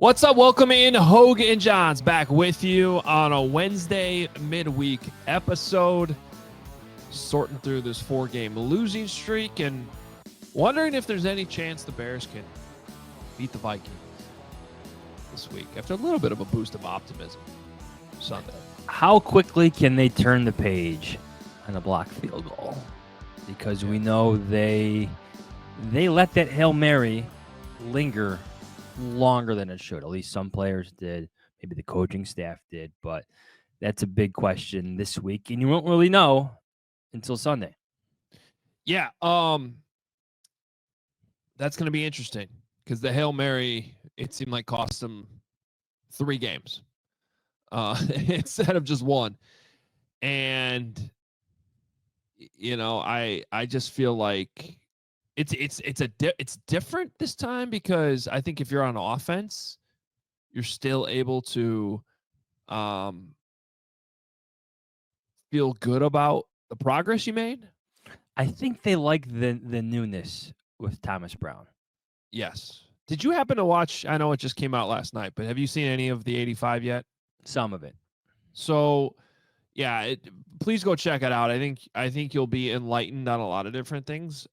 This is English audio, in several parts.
What's up? Welcome in. Hoge and Jahns back with you on a Wednesday midweek episode. Sorting through this 4-game losing streak and wondering if there's any chance the Bears can beat the Vikings this week after a little bit of a boost of optimism Sunday. How quickly can they turn the page on a blocked field goal? Because we know they let that Hail Mary linger longer than it should. At least some players did. Maybe the coaching staff did. But that's a big question this week, and you won't really know until Sunday. Yeah, that's going to be interesting because the Hail Mary, it seemed like cost them 3 games instead of just 1. And you know, I just feel like it's different this time because I think if you're on offense, you're still able to feel good about the progress you made. I think they like the newness with Thomas Brown. Yes. Did you happen to watch? I know it just came out last night, but have you seen any of the 85 yet? Some of it. So, yeah, please go check it out. I think you'll be enlightened on a lot of different things.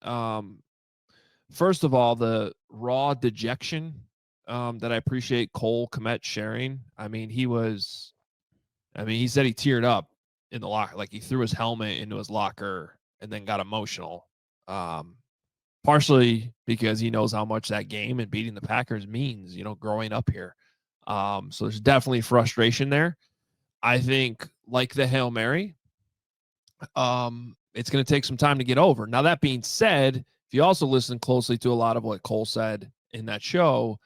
First of all, the raw dejection that I appreciate Cole Kmet sharing. I mean, he said he teared up in the locker, like he threw his helmet into his locker and then got emotional. Partially because he knows how much that game and beating the Packers means, you know, growing up here. So there's definitely frustration there. I think, like the Hail Mary, it's going to take some time to get over. Now, that being said, if you also listen closely to a lot of what Cole said in that show,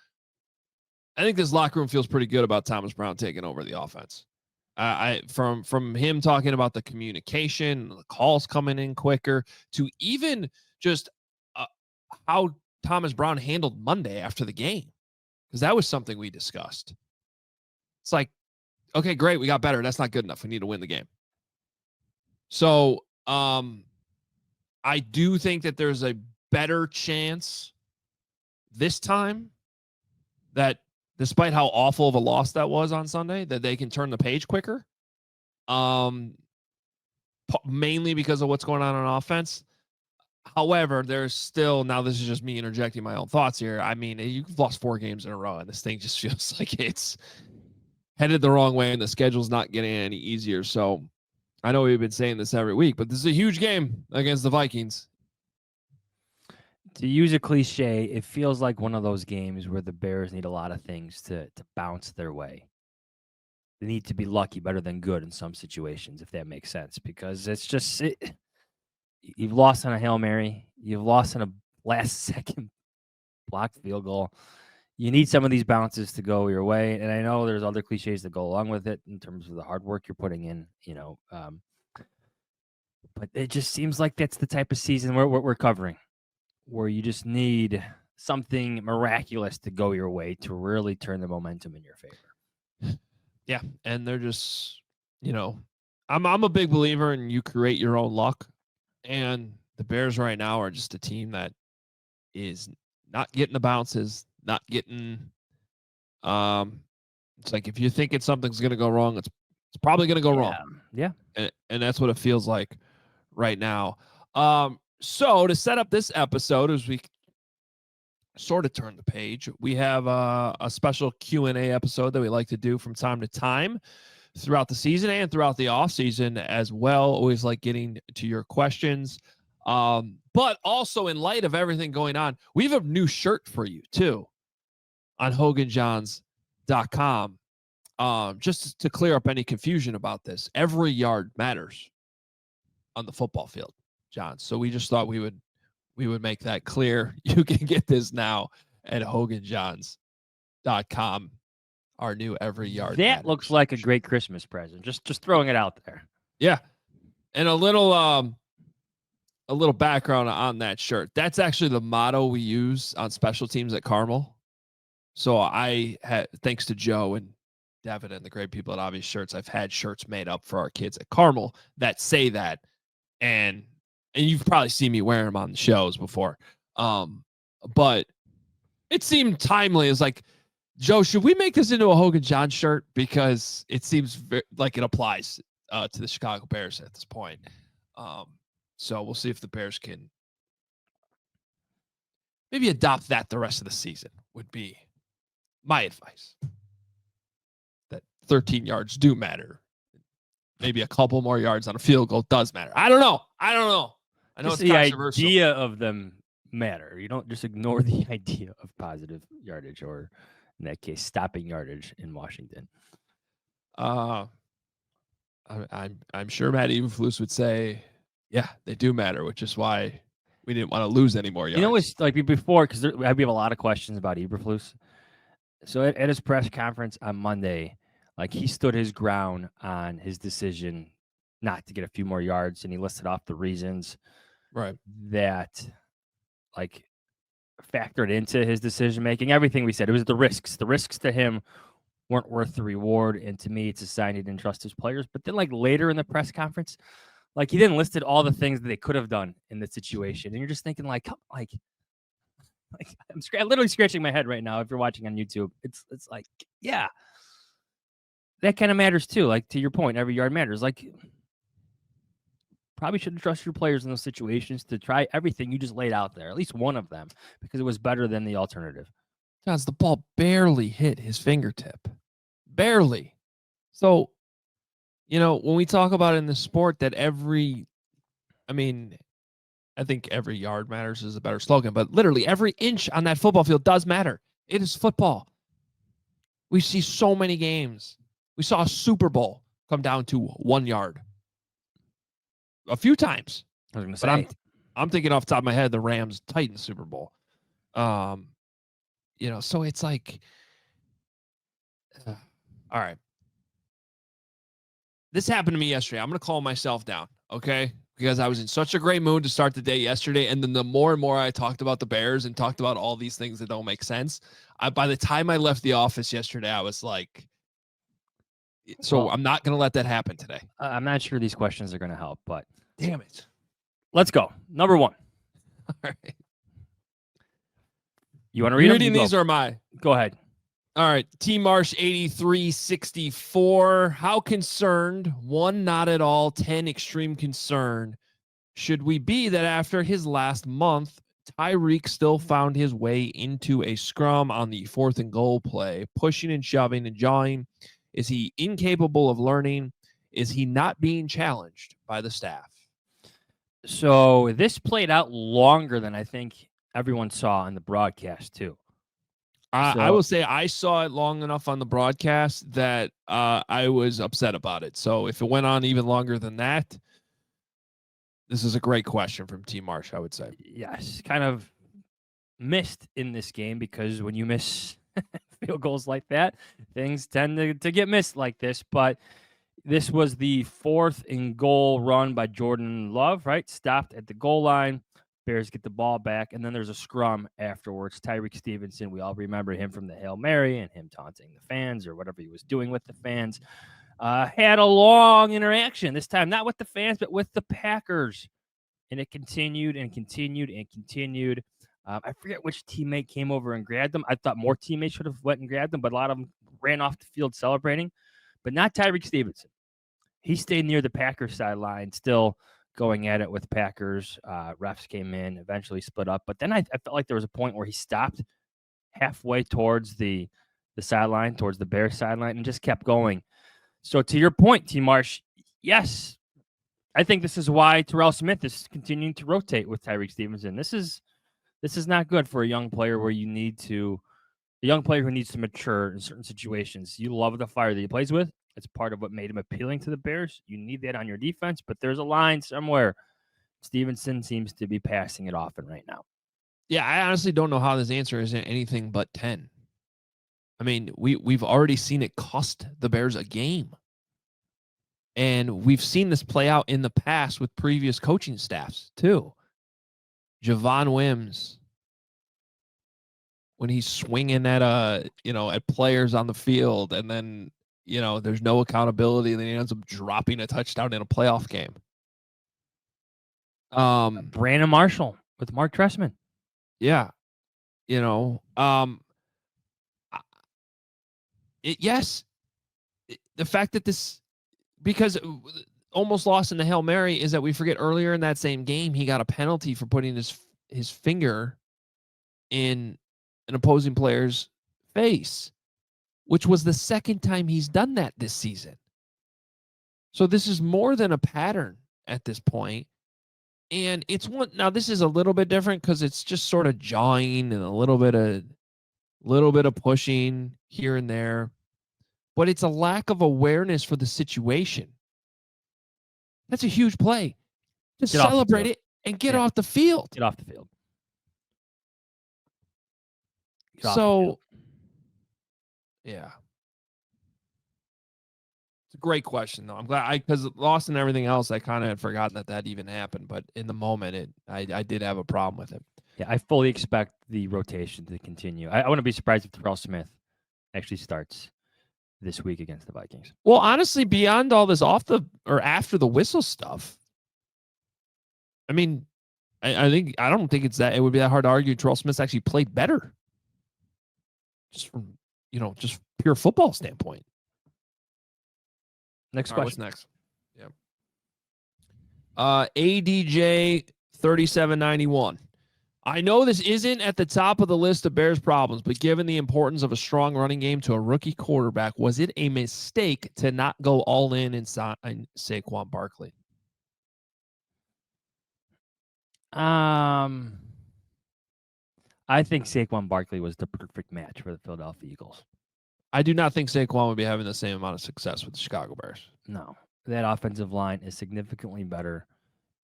I think this locker room feels pretty good about Thomas Brown taking over the offense. From him talking about the communication, the calls coming in quicker, to even just how Thomas Brown handled Monday after the game, because that was something we discussed. It's like, okay, great, we got better. That's not good enough. We need to win the game. So I do think that there's a better chance this time that, despite how awful of a loss that was on Sunday, that they can turn the page quicker. Mainly because of what's going on offense. However, there's still, now this is just me interjecting my own thoughts here. I mean, you've lost 4 games in a row, and this thing just feels like it's headed the wrong way, and the schedule's not getting any easier. So I know we've been saying this every week, but this is a huge game against the Vikings. To use a cliche, it feels like one of those games where the Bears need a lot of things to bounce their way. They need to be lucky better than good in some situations, if that makes sense, because it's just you've lost on a Hail Mary. You've lost on a last-second blocked field goal. You need some of these bounces to go your way, and I know there's other cliches that go along with it in terms of the hard work you're putting in, you know. But it just seems like that's the type of season we're covering, where you just need something miraculous to go your way to really turn the momentum in your favor. Yeah, and they're just, you know, I'm a big believer in you create your own luck, and the Bears right now are just a team that is not getting the bounces, not getting. It's like if you're thinking something's going to go wrong, it's probably going to go wrong. Yeah, and that's what it feels like right now. So to set up this episode, as we sort of turn the page, we have a special Q&A episode that we like to do from time to time throughout the season and throughout the off season as well. Always like getting to your questions. But also, in light of everything going on, we have a new shirt for you too on hoganjahns.com. Just to clear up any confusion about this, every yard matters on the football field, John. So we just thought we would make that clear. You can get this now at hoganjahns.com. Our new every yard. That matters. Looks like a great Christmas present. Just throwing it out there. Yeah, and a little background on that shirt. That's actually the motto we use on special teams at Carmel. So I had, thanks to Joe and Devin and the great people at Obvious Shirts, I've had shirts made up for our kids at Carmel that say that, and you've probably seen me wear them on the shows before. But it seemed timely. It's like, Joe, should we make this into a Hoge and Jahns shirt? Because it seems like it applies to the Chicago Bears at this point. So we'll see if the Bears can maybe adopt that the rest of the season, would be my advice. That 13 yards do matter. Maybe a couple more yards on a field goal does matter. I don't know. I know Just it's the controversial. idea of them matter. You don't just ignore the idea of positive yardage, or in that case, stopping yardage in Washington. I'm sure Matt Eberflus would say, yeah, they do matter, which is why we didn't want to lose any more yards. You know, it's like before, because we have a lot of questions about Eberflus. So at his press conference on Monday, like, he stood his ground on his decision not to get a few more yards, and he listed off the reasons that, like, factored into his decision making. Everything we said, it was the risks. The risks to him weren't worth the reward, and to me, it's a sign he didn't trust his players. But then, like, later in the press conference, like, he then listed all the things that they could have done in the situation, and you're just thinking, like I'm literally scratching my head right now. If you're watching on YouTube, it's like, yeah, that kind of matters too. Like, to your point, every yard matters. Like, probably shouldn't trust your players in those situations to try everything you just laid out there, at least one of them, because it was better than the alternative. Jahns, the ball barely hit his fingertip. Barely. So, when we talk about in the sport that I think every yard matters is a better slogan, but literally every inch on that football field does matter. It is football. We see so many games. We saw a Super Bowl come down to 1 yard a few times. I was going to say, I'm thinking off the top of my head, the Rams Titans Super Bowl. So it's like, all right. This happened to me yesterday. I'm going to calm myself down, okay? Because I was in such a great mood to start the day yesterday. And then the more and more I talked about the Bears and talked about all these things that don't make sense, by the time I left the office yesterday, I was like, so I'm not going to let that happen today. I'm not sure these questions are going to help, but damn it. Let's go. Number one. All right. You want to read them? Reading these or mine? Go ahead. All right. T Marsh 8364. How concerned? 1, not at all. 10, extreme concern. Should we be that after his last month, Tyrique still found his way into a scrum on the 4th and goal play, pushing and shoving and jawing? Is he incapable of learning? Is he not being challenged by the staff? So this played out longer than I think everyone saw on the broadcast too. I will say I saw it long enough on the broadcast that I was upset about it. So if it went on even longer than that, this is a great question from T Marsh, I would say. Yes, kind of missed in this game, because when you miss field goals like that, things tend to get missed like this. But this was the 4th and goal run by Jordan Love, right? Stopped at the goal line. Bears get the ball back, and then there's a scrum afterwards. Tyrique Stevenson, we all remember him from the Hail Mary and him taunting the fans or whatever he was doing with the fans. Had a long interaction, this time not with the fans, but with the Packers. And it continued and continued and continued. I forget which teammate came over and grabbed them. I thought more teammates should have went and grabbed them, but a lot of them ran off the field celebrating. But not Tyrique Stevenson. He stayed near the Packers sideline, still going at it with Packers. Refs came in, eventually split up. But then I felt like there was a point where he stopped halfway towards the sideline, towards the Bears sideline, and just kept going. So to your point, T. Marsh, yes, I think this is why Terrell Smith is continuing to rotate with Tyrique Stevenson. This is not good for a young player where you need to – a young player who needs to mature in certain situations. You love the fire that he plays with. It's part of what made him appealing to the Bears. You need that on your defense, but there's a line somewhere. Stevenson seems to be passing it often right now. Yeah, I honestly don't know how this answer isn't anything but 10. I mean, we've already seen it cost the Bears a game. And we've seen this play out in the past with previous coaching staffs too. Javon Wims, when he's swinging at at players on the field, and then there's no accountability, and then he ends up dropping a touchdown in a playoff game. Brandon Marshall with Mark Trestman. Yeah. Yes, the fact that this, because almost lost in the Hail Mary, is that we forget earlier in that same game, he got a penalty for putting his finger in an opposing player's face, which was the second time he's done that this season. So this is more than a pattern at this point. And it's one, now this is a little bit different because it's just sort of jawing and a little bit of pushing here and there, but it's a lack of awareness for the situation. That's a huge play. Just celebrate it and get off the field. Get off the field. Yeah. It's a great question, though. I'm glad because lost and everything else, I kind of had forgotten that even happened. But in the moment, I did have a problem with it. Yeah, I fully expect the rotation to continue. I wouldn't be surprised if Terrell Smith actually starts this week against the Vikings. Well, honestly, beyond all this after the whistle stuff, I mean, I don't think it would be that hard to argue Terrell Smith actually played better. Just from, just pure football standpoint. Next question. What's next? Yeah. ADJ 3791. I know this isn't at the top of the list of Bears problems, but given the importance of a strong running game to a rookie quarterback, was it a mistake to not go all in and sign Saquon Barkley? I think Saquon Barkley was the perfect match for the Philadelphia Eagles. I do not think Saquon would be having the same amount of success with the Chicago Bears. No, that offensive line is significantly better,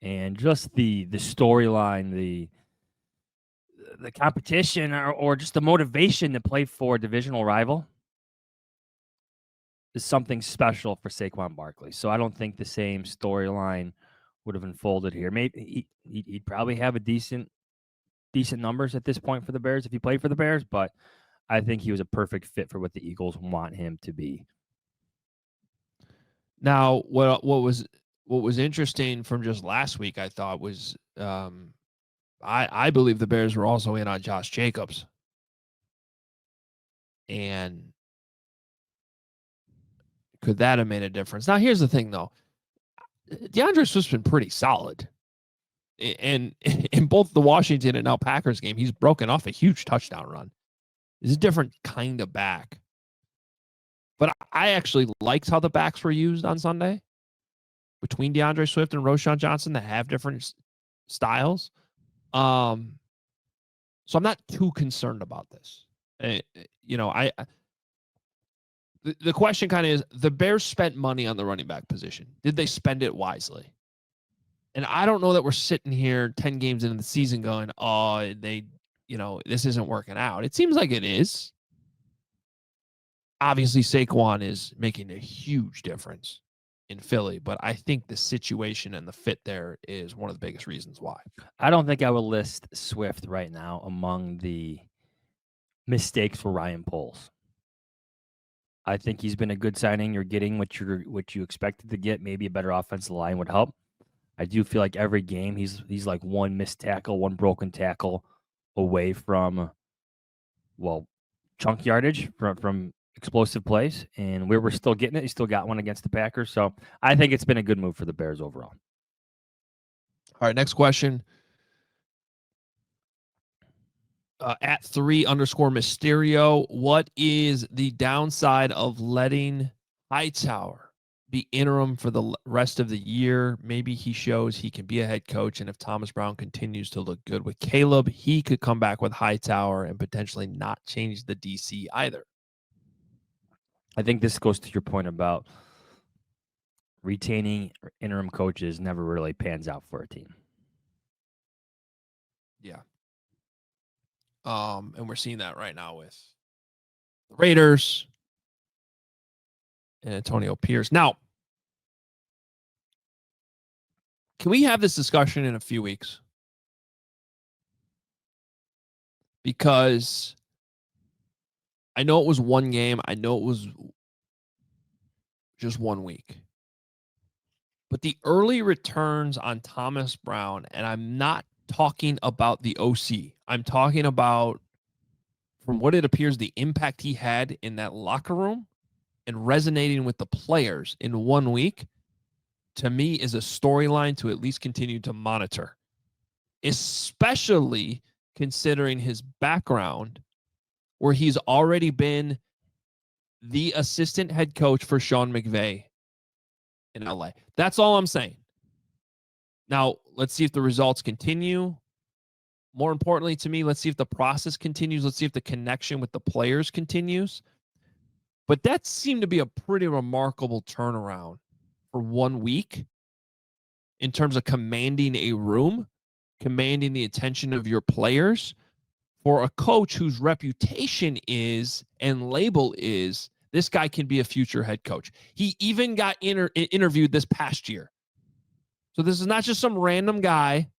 and just the storyline, the competition, or just the motivation to play for a divisional rival is something special for Saquon Barkley. So I don't think the same storyline would have unfolded here. Maybe he'd probably have a decent numbers at this point for the Bears if he played for the Bears, but I think he was a perfect fit for what the Eagles want him to be. Now, what was interesting from just last week, I thought was I believe the Bears were also in on Josh Jacobs, and could that have made a difference? Now, here's the thing, though. DeAndre Swift's been pretty solid, and in both the Washington and now Packers game, he's broken off a huge touchdown run. He's a different kind of back. But I actually liked how the backs were used on Sunday between DeAndre Swift and Roschon Johnson that have different styles. So I'm not too concerned about this. The question kind of is, the Bears spent money on the running back position. Did they spend it wisely? And I don't know that we're sitting here 10 games into the season going, oh, this isn't working out. It seems like it is. Obviously, Saquon is making a huge difference in Philly, but I think the situation and the fit there is one of the biggest reasons why. I don't think I would list Swift right now among the mistakes for Ryan Poles. I think he's been a good signing. You're getting what you expected to get. Maybe a better offensive line would help. I do feel like every game he's like one missed tackle, one broken tackle away from, chunk yardage from explosive plays, and we were still getting it. He still got one against the Packers. So I think it's been a good move for the Bears overall. All right, next question. At 3_Mysterio, what is the downside of letting Hightower be interim for the rest of the year? Maybe he shows he can be a head coach, and if Thomas Brown continues to look good with Caleb, he could come back with Hightower and potentially not change the DC either. I think this goes to your point about retaining interim coaches never really pans out for a team. Yeah. And we're seeing that right now with the Raiders and Antonio Pierce. Now, can we have this discussion in a few weeks? Because I know it was one game. I know it was just 1 week. But the early returns on Thomas Brown, and I'm not talking about the OC. I'm talking about from what it appears, the impact he had in that locker room and resonating with the players in 1 week, to me, is a storyline to at least continue to monitor, especially considering his background, where he's already been the assistant head coach for Sean McVay in LA. That's all I'm saying. Now, let's see if the results continue. More importantly to me, let's see if the process continues. Let's see if the connection with the players continues. But that seemed to be a pretty remarkable turnaround for 1 week in terms of commanding a room, commanding the attention of your players, for a coach whose reputation is and label is, this guy can be a future head coach. He even got interviewed this past year. So this is not just some random guy.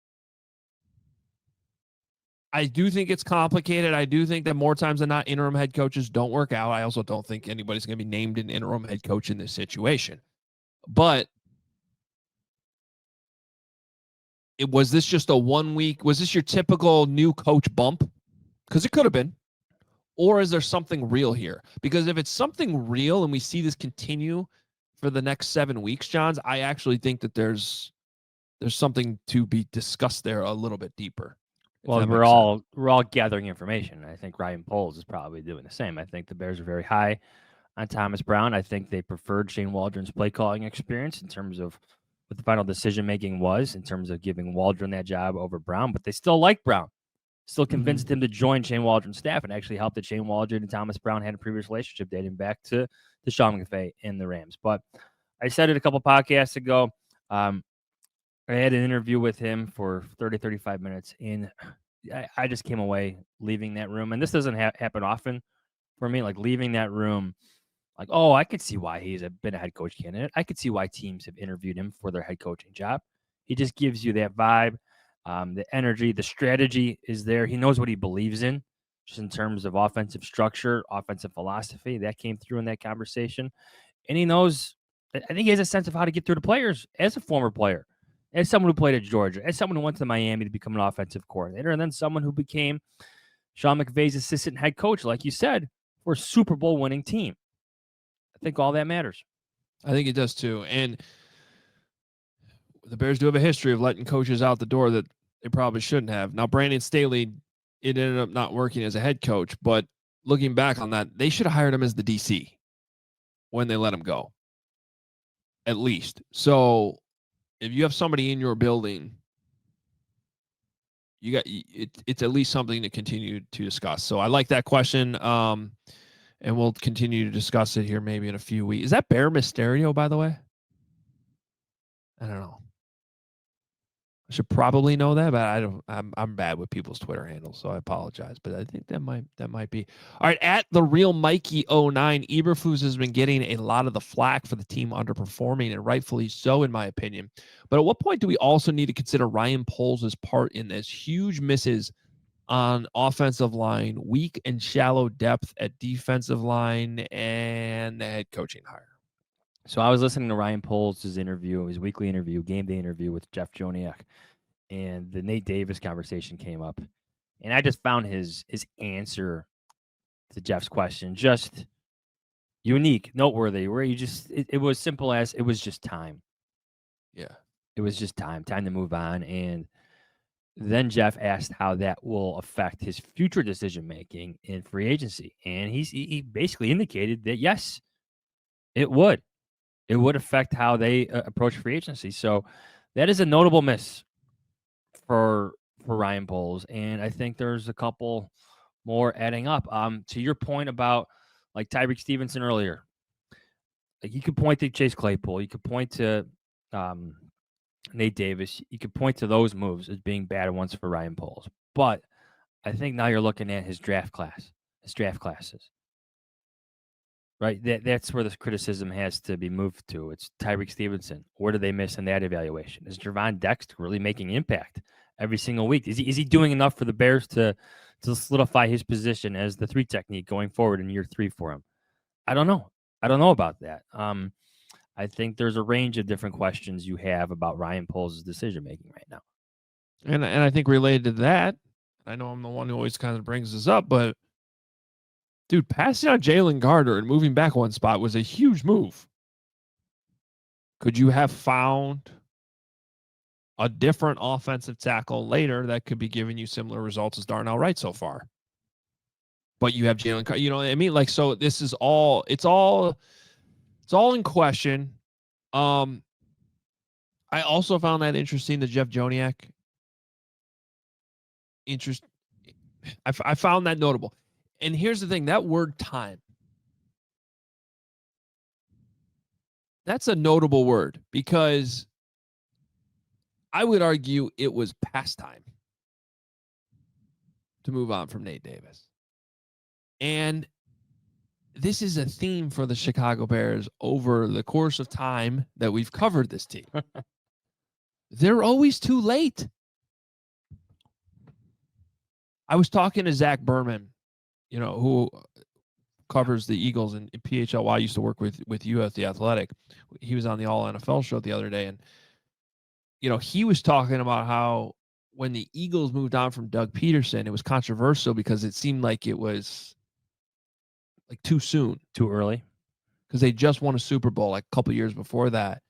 I do think it's complicated. I do think that more times than not, interim head coaches don't work out. I also don't think anybody's going to be named an interim head coach in this situation. But was this just a 1 week? Was this your typical new coach bump? Because it could have been. Or is there something real here? Because if it's something real and we see this continue for the next 7 weeks, Jahns, I actually think that there's something to be discussed there a little bit deeper. Well, we're all gathering information. I think Ryan Poles is probably doing the same. I think the Bears are very high on Thomas Brown. I think they preferred Shane Waldron's play calling experience in terms of what the final decision making was, in terms of giving Waldron that job over Brown, but they still like Brown. Still convinced him to join Shane Waldron's staff, and actually helped that Shane Waldron and Thomas Brown had a previous relationship dating back to Sean McVay and the Rams. But I said it a couple podcasts ago. I had an interview with him for 30, 35 minutes, and I just came away leaving that room. And this doesn't happen often for me, like leaving that room like, oh, I could see why he's been a head coach candidate. I could see why teams have interviewed him for their head coaching job. He just gives you that vibe. The energy, the strategy is there. He knows what he believes in, just in terms of offensive structure, offensive philosophy. That came through in that conversation. And he knows, I think he has a sense of how to get through the players as a former player, as someone who played at Georgia, as someone who went to Miami to become an offensive coordinator, and then someone who became Sean McVay's assistant head coach, like you said, for a Super Bowl winning team. I think all that matters. I think it does too. And the Bears do have a history of letting coaches out the door that they probably shouldn't have. Now, Brandon Staley, it ended up not working as a head coach, but looking back on that, they should have hired him as the DC when they let him go, at least. So if you have somebody in your building, you got it's at least something to continue to discuss. So I like that question. And we'll continue to discuss it here maybe in a few weeks. Is that Bear Mysterio, by the way? I don't know. I should probably know that, but I don't. I'm bad with people's Twitter handles, so I apologize. But I think that might be. All right, at the real Mikey 09, Eberflus has been getting a lot of the flack for the team underperforming, and rightfully so, in my opinion. But at what point do we also need to consider Ryan Poles' part in this? Huge misses on offensive line, weak and shallow depth at defensive line, and the head coaching hire. So I was listening to Ryan Poles' interview, his weekly interview, game day interview with Jeff Joniak, and the Nate Davis conversation came up. And I just found his answer to Jeff's question just unique, noteworthy, where you just, it was simple as, it was just time. Yeah. It was just time to move on. And then Jeff asked how that will affect his future decision-making in free agency. And he basically indicated that, yes, it would. It would affect how they approach free agency. So that is a notable miss for Ryan Poles. And I think there's a couple more adding up. To your point about like Tyrique Stevenson earlier, like you could point to Chase Claypool. You could point to Nate Davis. You could point to those moves as being bad ones for Ryan Poles. But I think now you're looking at his draft classes. Right, that's where this criticism has to be moved to. It's Tyrique Stevenson. Where did they miss in that evaluation? Is Gervon Dexter really making impact every single week? Is he doing enough for the Bears to solidify his position as the 3 technique going forward in year 3 for him? I don't know. I don't know about that. I think there's a range of different questions you have about Ryan Poles' decision making right now. And I think related to that, I know I'm the one who always kind of brings this up, but Dude, passing out Jalen Carter and moving back one spot was a huge move. Could you have found a different offensive tackle later that could be giving you similar results as Darnell Wright so far? But you have Jalen Carter, you know what I mean? Like, so this is all, it's all in question. I also found that interesting, the Jeff Joniak interest. I found that notable. And here's the thing, that word time, that's a notable word because I would argue it was past time to move on from Nate Davis. And this is a theme for the Chicago Bears over the course of time that we've covered this team. They're always too late. I was talking to Zach Berman, you know, who covers the Eagles and PHLY, used to work with you at The Athletic. He was on the All NFL show the other day. And, you know, he was talking about how when the Eagles moved on from Doug Peterson, it was controversial because it seemed like it was like too soon. Too early. Because they just won a Super Bowl like a couple years before that.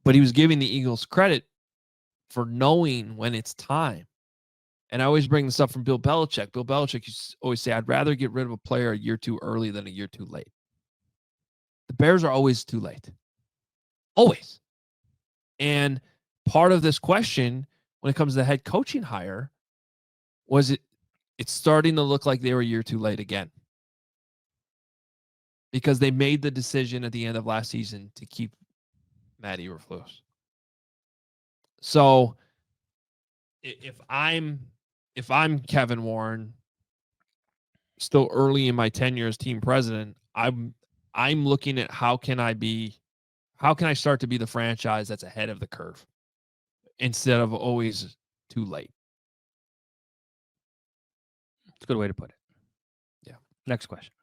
But he was giving the Eagles credit for knowing when it's time. And I always bring this up from Bill Belichick. Bill Belichick used to always say, I'd rather get rid of a player a year too early than a year too late. The Bears are always too late. Always. And part of this question, when it comes to the head coaching hire, was it's starting to look like they were a year too late again. Because they made the decision at the end of last season to keep Matt Eberflus. So if I'm Kevin Warren, still early in my tenure as team president, I'm looking at how can I start to be the franchise that's ahead of the curve instead of always too late. It's a good way to put it. Yeah. Next question.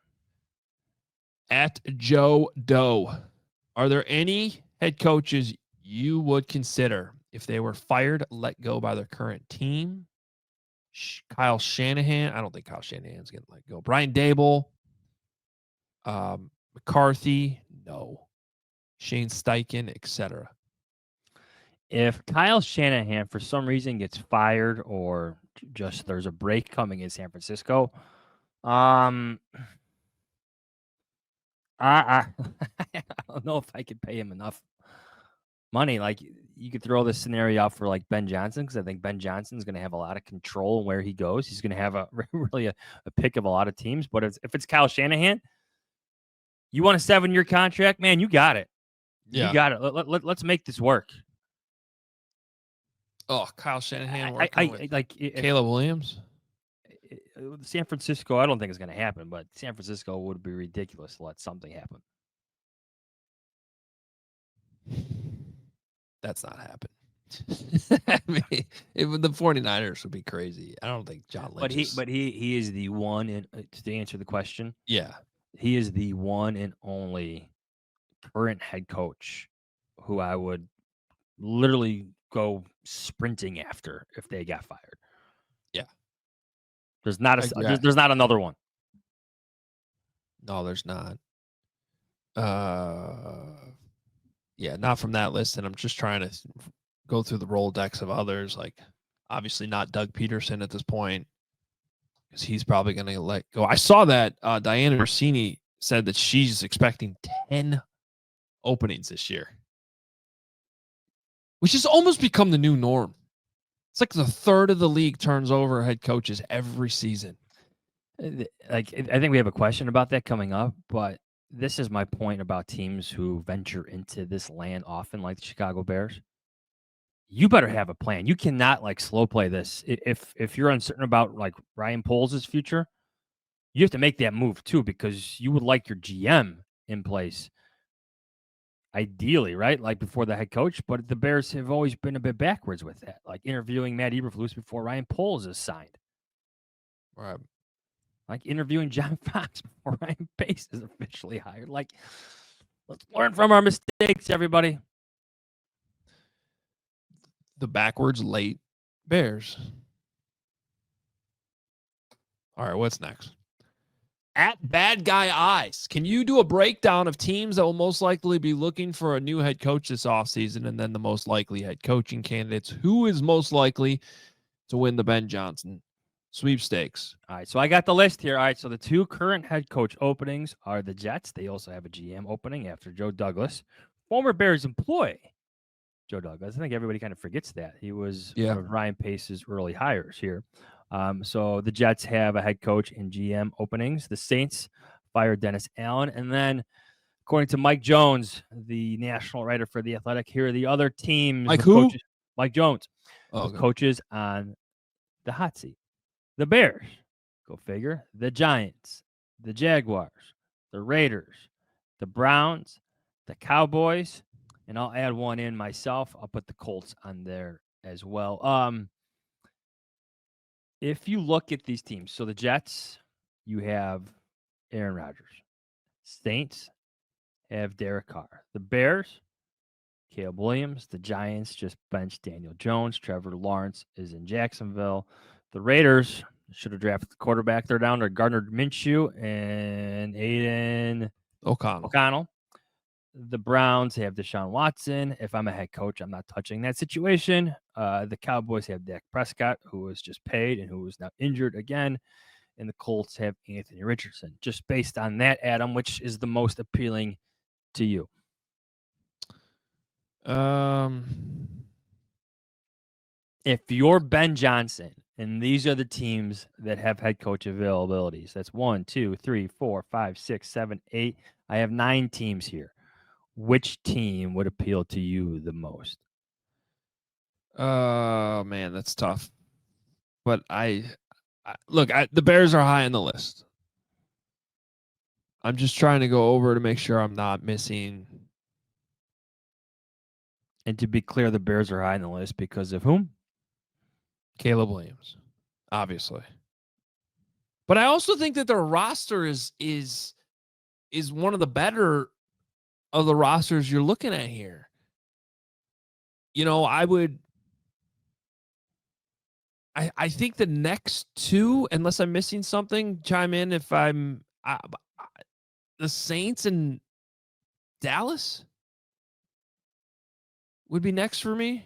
At Joe Doe, are there any head coaches you would consider if they were fired, let go by their current team? Kyle Shanahan. I don't think Kyle Shanahan's going to let go. Brian Daboll. McCarthy. No. Shane Steichen, etc. If Kyle Shanahan, for some reason, gets fired or just there's a break coming in San Francisco, I don't know if I could pay him enough money. Like, you could throw this scenario out for like Ben Johnson, because I think Ben Johnson's going to have a lot of control in where he goes. He's going to have a pick of a lot of teams. But if it's Kyle Shanahan, you want a 7-year contract, man, you got it. Yeah. You got it. Let's make this work. Oh, Kyle Shanahan with Caleb Williams. San Francisco, I don't think it's going to happen, but San Francisco would be ridiculous to let something happen. That's not happening. I mean, the 49ers would be crazy. I don't think John Lynch But he is the one, and to answer the question, yeah, he is the one and only current head coach who I would literally go sprinting after if they got fired. Yeah. There's not there's not another one. No, there's not. Yeah, not from that list. And I'm just trying to go through the Rolodex of others. Like, obviously not Doug Peterson at this point, because he's probably going to let go. I saw that Diana Rossini said that she's expecting 10 openings this year, which has almost become the new norm. It's like the third of the league turns over head coaches every season. Like, I think we have a question about that coming up, but this is my point about teams who venture into this land often, like the Chicago Bears. You better have a plan. You cannot like slow play this. If you're uncertain about like Ryan Poles' future, you have to make that move too, because you would like your GM in place, ideally, right? Like before the head coach. But the Bears have always been a bit backwards with that, like interviewing Matt Eberflus before Ryan Poles is signed. Right. Like interviewing John Fox before Ryan Pace is officially hired. Like, let's learn from our mistakes, everybody. The backwards late Bears. All right, what's next? At Bad Guy Eyes, can you do a breakdown of teams that will most likely be looking for a new head coach this offseason and then the most likely head coaching candidates? Who is most likely to win the Ben Johnson sweepstakes? All right, so I got the list here. All right, so the 2 current head coach openings are the Jets. They also have a GM opening after Joe Douglas, former Bears employee. Joe Douglas. I think everybody kind of forgets that. He was one of Ryan Pace's early hires here. So the Jets have a head coach and GM openings. The Saints fired Dennis Allen. And then, according to Mike Jones, the national writer for The Athletic, here are the other teams. Mike who? Coaches, Mike Jones. Okay. Coaches on the hot seat. The Bears. Go figure. The Giants. The Jaguars. The Raiders. The Browns. The Cowboys. And I'll add one in myself. I'll put the Colts on there as well. If you look at these teams, so the Jets, you have Aaron Rodgers. Saints have Derek Carr. The Bears, Caleb Williams. The Giants just benched Daniel Jones. Trevor Lawrence is in Jacksonville. The Raiders should have drafted the quarterback. They're down to Gardner Minshew and Aiden O'Connell. The Browns have Deshaun Watson. If I'm a head coach, I'm not touching that situation. The Cowboys have Dak Prescott, who was just paid and who is now injured again. And the Colts have Anthony Richardson. Just based on that, Adam, which is the most appealing to you? If you're Ben Johnson, and these are the teams that have head coach availabilities, that's 1, 2, 3, 4, 5, 6, 7, 8. I have 9 teams here. Which team would appeal to you the most? Oh, man, that's tough. But the Bears are high on the list. I'm just trying to go over to make sure I'm not missing. And to be clear, the Bears are high on the list because of whom? Caleb Williams, obviously. But I also think that their roster is one of the better of the rosters you're looking at here. You know, I think the next 2, unless I'm missing something, chime in if I'm the Saints and Dallas would be next for me.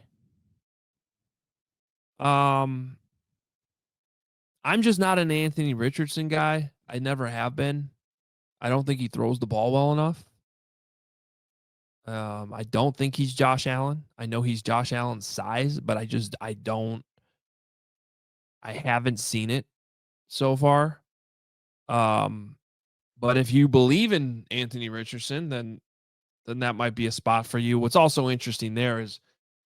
I'm just not an Anthony Richardson guy. I never have been. I don't think he throws the ball well enough. I don't think he's Josh Allen. I know he's Josh Allen's size, but I haven't seen it so far. But if you believe in Anthony Richardson, then that might be a spot for you. What's also interesting there is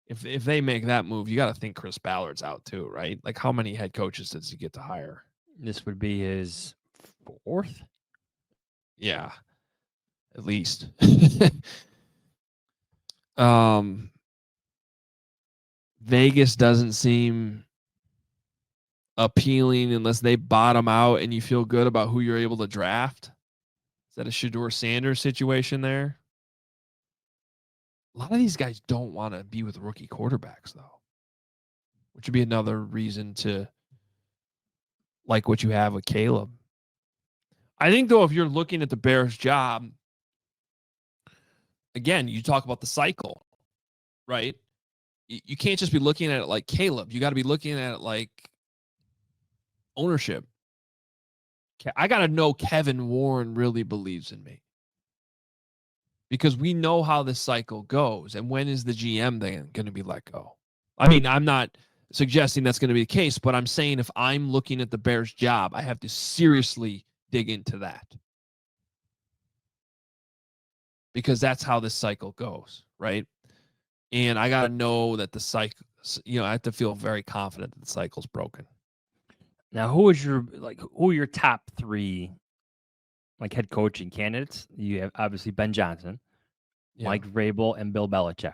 if they make that move, you got to think Chris Ballard's out too, right? Like how many head coaches does he get to hire? This would be his 4th. Yeah, at least. Vegas doesn't seem appealing unless they bottom out and you feel good about who you're able to draft. Is that a Shedeur Sanders situation there? A lot of these guys don't want to be with rookie quarterbacks, though, which would be another reason to like what you have with Caleb. I think, though, if you're looking at the Bears' job, again, you talk about the cycle, right? You can't just be looking at it like Caleb. You got to be looking at it like ownership. I got to know Kevin Warren really believes in me. Because we know how this cycle goes. And when is the GM then going to be let go? I mean, I'm not suggesting that's going to be the case, but I'm saying if I'm looking at the Bears' job, I have to seriously dig into that. Because that's how this cycle goes, right? And I got to know that the cycle, I have to feel very confident that the cycle's broken. Now, who are your top 3 head coaching candidates? You have obviously Ben Johnson, Mike Vrabel, and Bill Belichick.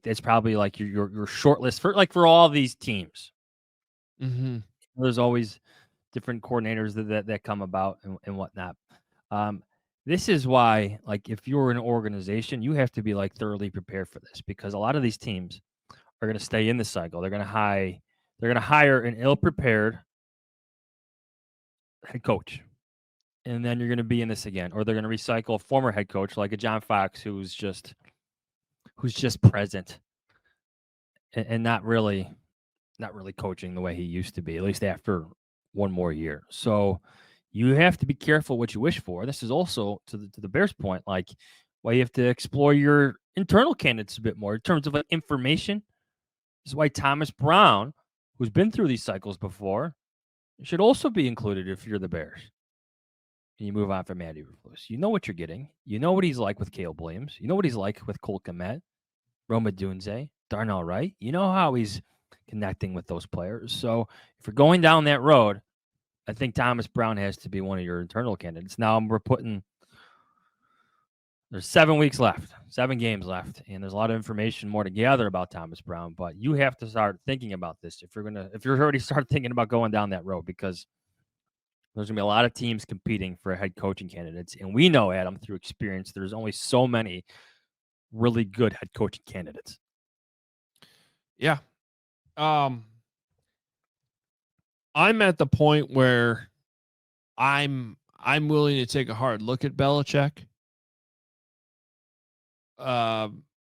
It's probably your short list for all these teams. Mm-hmm. There's always different coordinators that come about and whatnot. This is why, if you're an organization, you have to be thoroughly prepared for this, because a lot of these teams are going to stay in the cycle. They're going to hire an ill-prepared head coach. and then you're going to be in this again, or they're going to recycle a former head coach like a John Fox who's just present and not really coaching the way he used to be, at least after one more year. So you have to be careful what you wish for. This is also to the Bears' point, like why you have to explore your internal candidates a bit more in terms of like information. This is why Thomas Brown, who's been through these cycles before, should also be included if you're the Bears. And you move on from Matt Eberflus. You know what you're getting. You know what he's like with Caleb Williams. You know what he's like with Cole Kmet, Roma Dunze, Darnell Wright. You know how he's connecting with those players. So if you're going down that road, I think Thomas Brown has to be one of your internal candidates. Now there's 7 weeks left, 7 games left, and there's a lot of information more to gather about Thomas Brown, but you have to start thinking about this if you're already start thinking about going down that road, because there's going to be a lot of teams competing for head coaching candidates. And we know, Adam, through experience, there's only so many really good head coaching candidates. Yeah. I'm at the point where I'm willing to take a hard look at Belichick.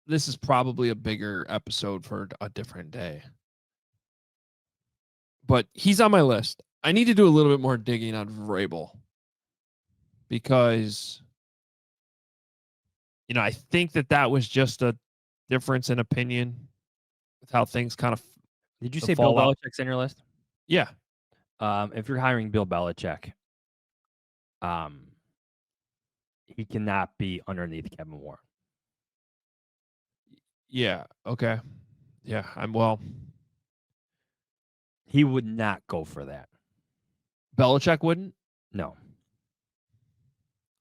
This is probably a bigger episode for a different day. But he's on my list. I need to do a little bit more digging on Vrabel because, I think that was just a difference in opinion with how things kind of. Did you say Bill Belichick's in your list? Yeah. If you're hiring Bill Belichick, he cannot be underneath Kevin Warren. Yeah. Okay. Yeah. He would not go for that. Belichick wouldn't? No.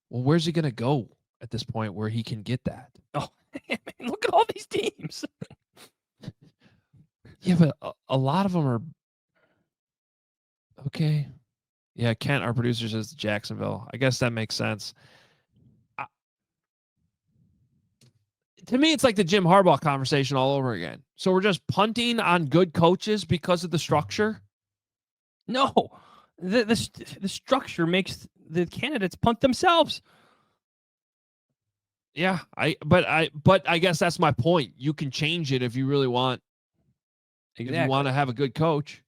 Well, where's he going to go at this point where he can get that? Oh, man, look at all these teams. Yeah, but a lot of them are okay. Yeah, Kent, our producer, says Jacksonville. I guess that makes sense. To me, it's like the Jim Harbaugh conversation all over again. So we're just punting on good coaches because of the structure? No, the structure makes the candidates punt themselves. Yeah, but I guess that's my point. You can change it if you really want. Exactly. If you want to have a good coach.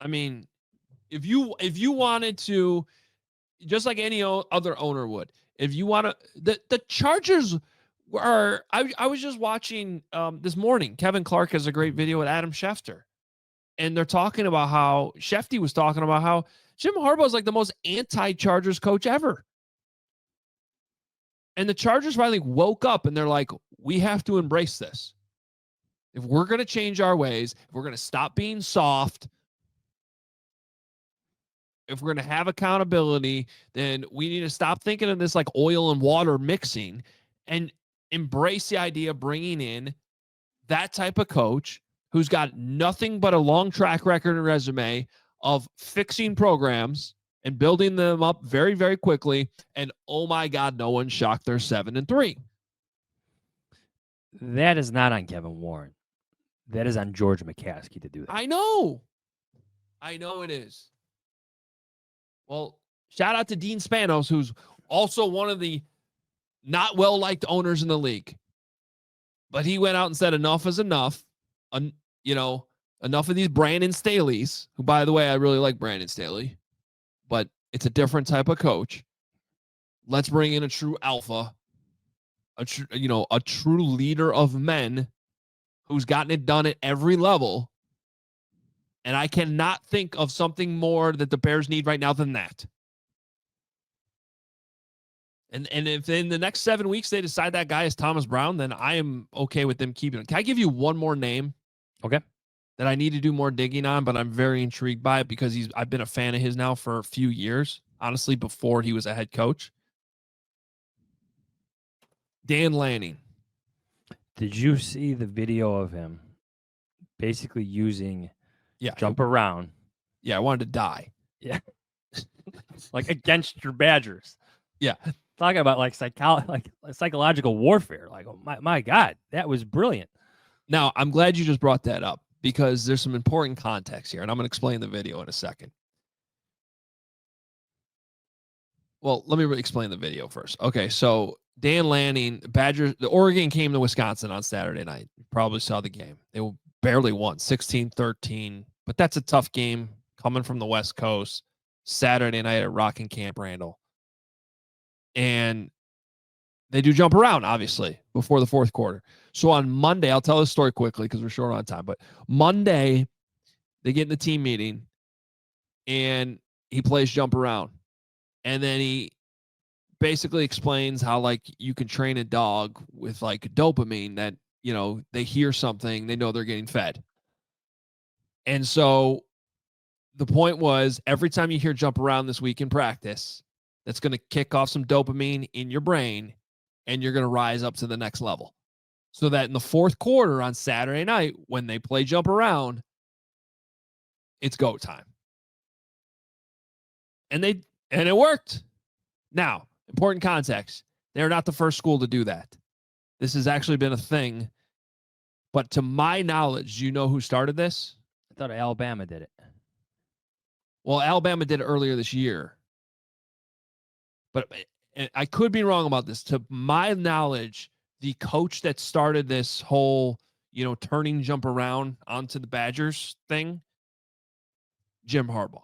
I mean, if you wanted to, just like any other owner would, if you want to, the Chargers are. I was just watching this morning. Kevin Clark has a great video with Adam Schefter, and they're talking about how Shefty was talking about how Jim Harbaugh is like the most anti-Chargers coach ever. And the Chargers finally woke up and they're like, we have to embrace this. If we're going to change our ways, if we're going to stop being soft, if we're going to have accountability, then we need to stop thinking of this like oil and water mixing and embrace the idea of bringing in that type of coach who's got nothing but a long track record and resume of fixing programs and building them up very, very quickly. And oh my God, no one's shocked they're 7-3. That is not on Kevin Warren. That is on George McCaskey to do that. I know it is. Well, shout out to Dean Spanos, who's also one of the not well-liked owners in the league. But he went out and said enough is enough. Enough of these Brandon Staley's, who, by the way, I really like Brandon Staley, but it's a different type of coach. Let's bring in a true alpha, a true leader of men who's gotten it done at every level. And I cannot think of something more that the Bears need right now than that. And if in the next 7 weeks they decide that guy is Thomas Brown, then I am okay with them keeping him. Can I give you one more name? Okay. That I need to do more digging on, but I'm very intrigued by it because I've been a fan of his now for a few years, honestly, before he was a head coach. Dan Lanning. Did you see the video of him basically using jump around? Yeah, I wanted to die. Yeah. Like against your Badgers. Yeah. Talking about like psychological warfare. Like, oh my God, that was brilliant. Now, I'm glad you just brought that up because there's some important context here, and I'm going to explain the video in a second. Well, let me explain the video first. Okay, so Dan Lanning, the Oregon came to Wisconsin on Saturday night. You probably saw the game. They barely won 16-13, but that's a tough game coming from the West Coast. Saturday night at Rockin' Camp Randall. And they do jump around, obviously, before the fourth quarter. So on Monday, I'll tell this story quickly because we're short on time, but Monday, they get in the team meeting and he plays jump around. And then he basically explains how, like, you can train a dog with, like, dopamine that, you know, they hear something, they know they're getting fed. And so the point was, every time you hear jump around this week in practice, that's going to kick off some dopamine in your brain, and you're going to rise up to the next level. So that in the fourth quarter on Saturday night, when they play jump around, it's go time. And it worked. Now, important context. They're not the first school to do that. This has actually been a thing. But to my knowledge, do you know who started this? I thought Alabama did it. Well, Alabama did it earlier this year. But I could be wrong about this. To my knowledge, the coach that started this whole, turning jump around onto the Badgers thing, Jim Harbaugh.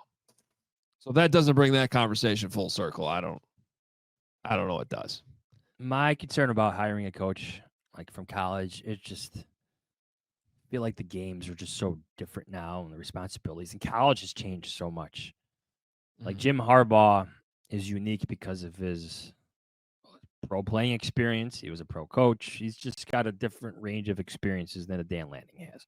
So that doesn't bring that conversation full circle. I don't know what does. My concern about hiring a coach like from college, it's just I feel like the games are just so different now and the responsibilities. And college has changed so much. Like Jim Harbaugh is unique because of his pro playing experience. He was a pro coach. He's just got a different range of experiences than a Dan Lanning has.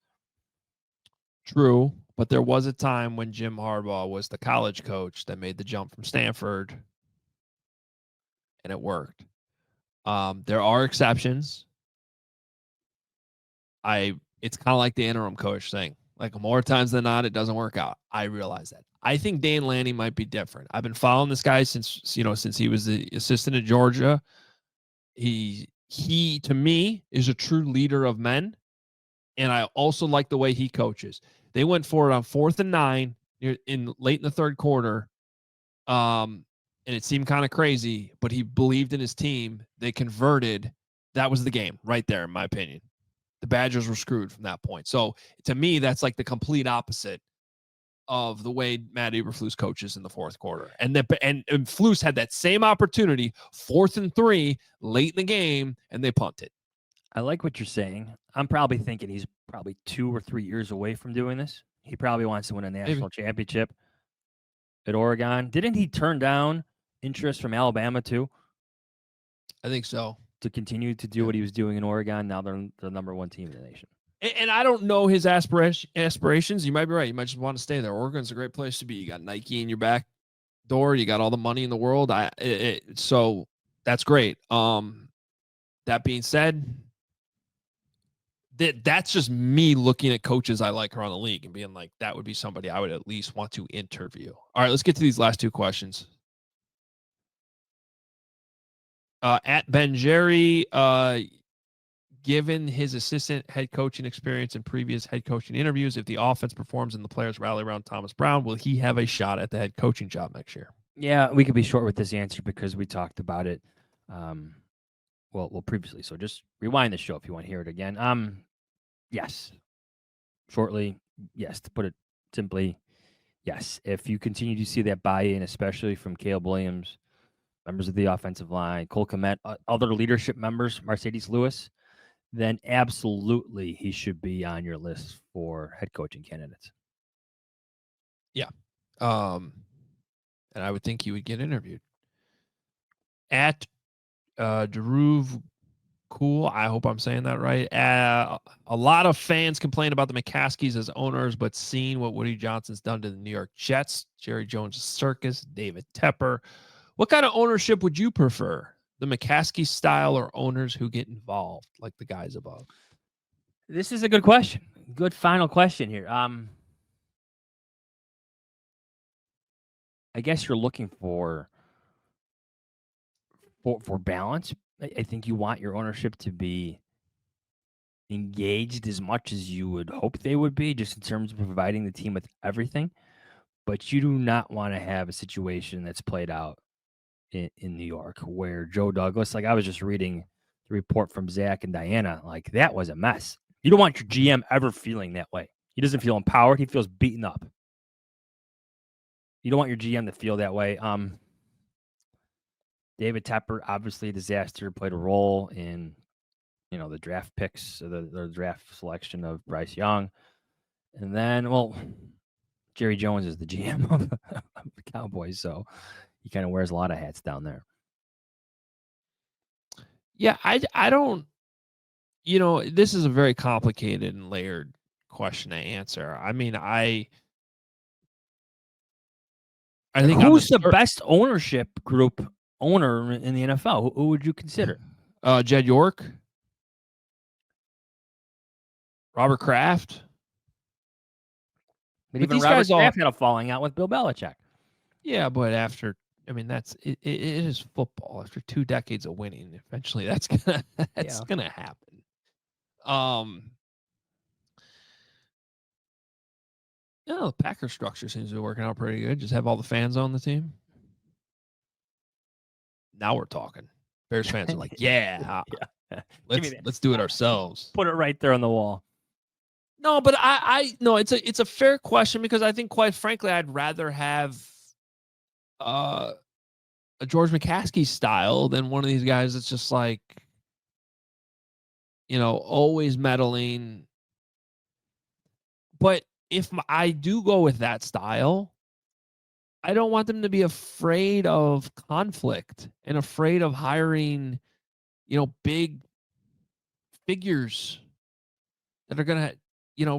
True, but there was a time when Jim Harbaugh was the college coach that made the jump from Stanford, and it worked. There are exceptions. It's kind of like the interim coach thing. Like, more times than not, it doesn't work out. I realize that. I think Dan Lanning might be different. I've been following this guy since he was the assistant at Georgia. He to me is a true leader of men. And I also like the way he coaches. They went for it on 4th and 9 late in the third quarter. And it seemed kind of crazy, but he believed in his team. They converted. That was the game right there, in my opinion. The Badgers were screwed from that point. So to me, that's like the complete opposite of the way Matt Eberflus coaches in the fourth quarter. And Flus had that same opportunity, 4th and 3, late in the game, and they punted. I like what you're saying. I'm probably thinking he's probably 2 or 3 years away from doing this. He probably wants to win a national championship at Oregon. Didn't he turn down interest from Alabama too? I think so. To continue to do what he was doing in Oregon. Now they're the number 1 team in the nation. And I don't know his aspirations. You might be right. You might just want to stay there. Oregon's a great place to be. You got Nike in your back door. You got all the money in the world. So that's great. That being said, that's just me looking at coaches I like around the league and being like, that would be somebody I would at least want to interview. All right, let's get to these last 2 questions. At Ben Jerry, given his assistant head coaching experience and previous head coaching interviews, if the offense performs and the players rally around Thomas Brown, will he have a shot at the head coaching job next year? Yeah, we could be short with this answer because we talked about it well previously. So just rewind the show if you want to hear it again. Yes. Shortly, yes. To put it simply, yes. If you continue to see that buy-in, especially from Caleb Williams, members of the offensive line, Cole Kmet, other leadership members, Mercedes Lewis, then absolutely he should be on your list for head coaching candidates. Yeah. And I would think he would get interviewed. At Drew Cool, I hope I'm saying that right. A lot of fans complain about the McCaskies as owners, but seeing what Woody Johnson's done to the New York Jets, Jerry Jones' circus, David Tepper, what kind of ownership would you prefer? The McCaskey style or owners who get involved, like the guys above? This is a good question. Good final question here. I guess you're looking for balance. I think you want your ownership to be engaged as much as you would hope they would be, just in terms of providing the team with everything. But you do not want to have a situation that's played out in New York, where Joe Douglas, like I was just reading the report from Zach and Diana, like that was a mess. You don't want your GM ever feeling that way. He doesn't feel empowered. He feels beaten up. You don't want your GM to feel that way. David Tepper, obviously a disaster, played a role in, the draft picks, the draft selection of Bryce Young. And then, well, Jerry Jones is the GM of the Cowboys, so he kind of wears a lot of hats down there. Yeah, I don't, this is a very complicated and layered question to answer. I mean, I think who's the best ownership group owner in the NFL? Who would you consider? Jed York, Robert Kraft. But even Robert Kraft had a falling out with Bill Belichick. Yeah, but after, it is football. After 2 decades of winning, eventually that's gonna happen. The Packer structure seems to be working out pretty good. Just have all the fans on the team. Now we're talking. Bears fans are like, yeah. Let's do it ourselves. Put it right there on the wall. No, but no, it's a fair question, because I think, quite frankly, I'd rather have a George McCaskey style than one of these guys that's just like, always meddling. But if I do go with that style, I don't want them to be afraid of conflict and afraid of hiring, big figures that are going to,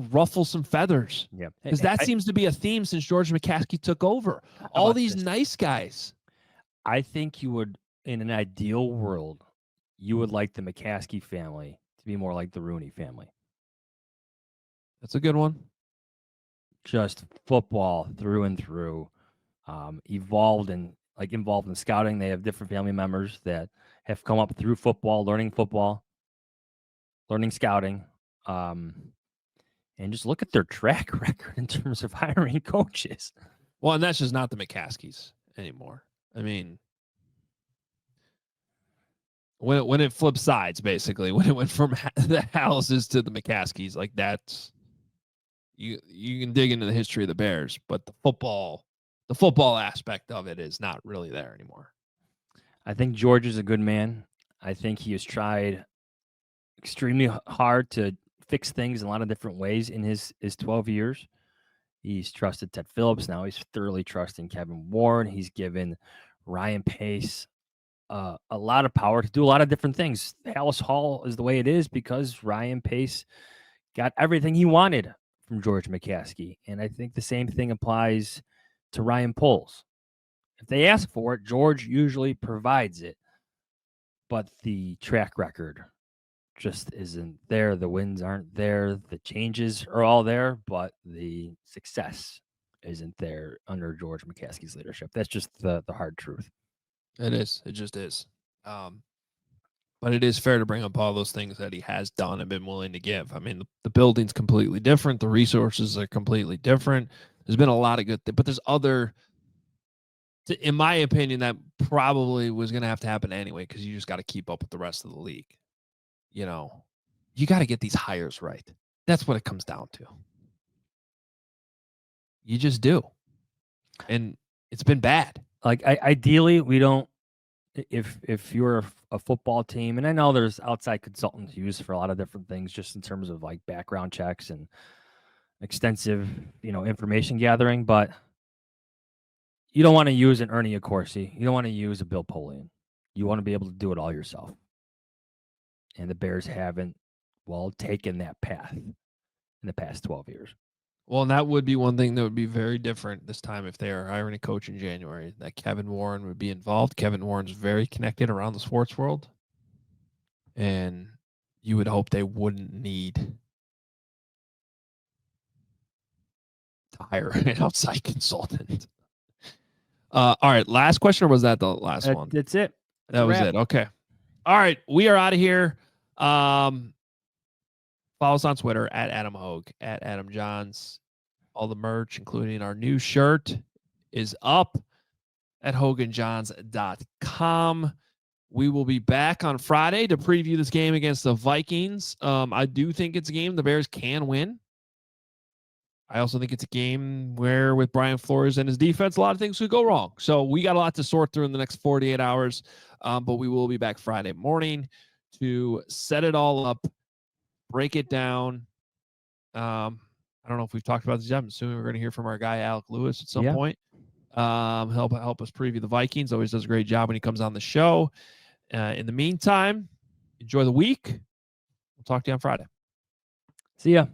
ruffle some feathers. Yeah. Because that seems to be a theme since George McCaskey took over. All these nice guys. I think you would, in an ideal world, you would like the McCaskey family to be more like the Rooney family. That's a good one. Just football through and through. Involved in scouting. They have different family members that have come up through football, learning scouting. And just look at their track record in terms of hiring coaches. Well, and that's just not the McCaskeys anymore. I mean, when it flipped sides, basically, when it went from the Houses to the McCaskeys, like that's, you can dig into the history of the Bears, but the football aspect of it is not really there anymore. I think George is a good man. I think he has tried extremely hard to fix things in a lot of different ways in his 12 years. He's trusted Ted Phillips. Now he's thoroughly trusting Kevin Warren. He's given Ryan Pace a lot of power to do a lot of different things. Hallis Hall is the way it is because Ryan Pace got everything he wanted from George McCaskey. And I think the same thing applies to Ryan Poles. If they ask for it, George usually provides it. But the track record just isn't there. The wins aren't there. The changes are all there, but the success isn't there under George McCaskey's leadership. That's just the hard truth. It is. It just is. But it is fair to bring up all those things that he has done and been willing to give. I mean, the building's completely different. The resources are completely different. There's been a lot of good things, but there's other, in my opinion, that probably was going to have to happen anyway, because you just got to keep up with the rest of the league. You got to get these hires right. That's what it comes down to. You just do. And it's been bad. Like, ideally, we don't, if you're a football team, and I know there's outside consultants used for a lot of different things, just in terms of like background checks and extensive, information gathering, but you don't want to use an Ernie Accorsi. You don't want to use a Bill Polian. You want to be able to do it all yourself. And the Bears haven't, taken that path in the past 12 years. Well, and that would be one thing that would be very different this time if they are hiring a coach in January, that Kevin Warren would be involved. Kevin Warren's very connected around the sports world. And you would hope they wouldn't need to hire an outside consultant. All right, last question, or was that the last one? That's it. That was it. Okay. All right, we are out of here. Follow us on Twitter at Adam Hoge, at Adam Jahns. All the merch, including our new shirt, is up at hoganjahns.com. We will be back on Friday to preview this game against the Vikings. I do think it's a game the Bears can win. I also think it's a game where with Brian Flores and his defense, a lot of things could go wrong. So we got a lot to sort through in the next 48 hours, but we will be back Friday morning to set it all up, break it down. I don't know if we've talked about this yet. I'm assuming we're going to hear from our guy, Alec Lewis, at some point. Help us preview the Vikings. Always does a great job when he comes on the show. In the meantime, enjoy the week. We'll talk to you on Friday. See ya.